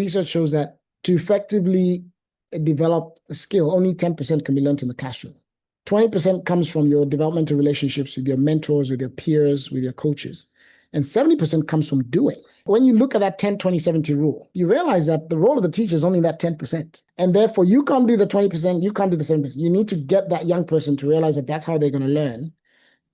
research shows that to effectively develop a skill, only 10% can be learned in the classroom. 20% comes from your developmental relationships with your mentors, with your peers, with your coaches. And 70% comes from doing. When you look at that 10-20-70 rule, you realize that the role of the teacher is only that 10%. And therefore, you can't do the 20%, you can't do the 70%. You need to get that young person to realize that that's how they're going to learn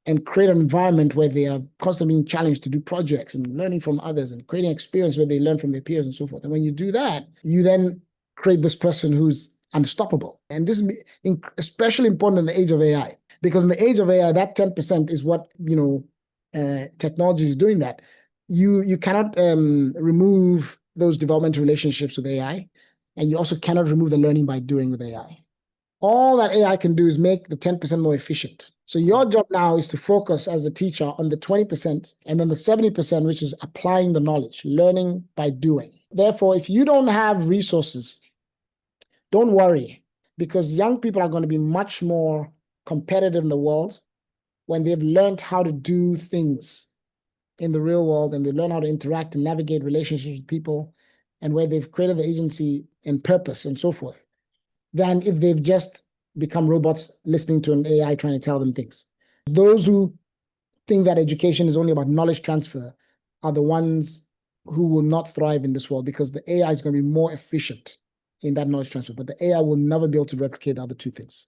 and create an environment where they are constantly being challenged to do projects and learning from others and creating experience where they learn from their peers and so forth. And when you do that, you then create this person who's unstoppable. And this is especially important in the age of AI, because in the age of AI, that 10% is what, technology is doing that. You cannot remove those developmental relationships with AI, and you also cannot remove the learning by doing with AI. All that AI can do is make the 10% more efficient. So your job now is to focus as a teacher on the 20% and then the 70%, which is applying the knowledge, learning by doing. Therefore, if you don't have resources, don't worry, because young people are going to be much more competitive in the world when they've learned how to do things in the real world and they learn how to interact and navigate relationships with people and where they've created the agency and purpose and so forth, than if they've just become robots listening to an AI trying to tell them things. Those who think that education is only about knowledge transfer are the ones who will not thrive in this world, because the AI is going to be more efficient in that knowledge transfer, but the AI will never be able to replicate the other two things.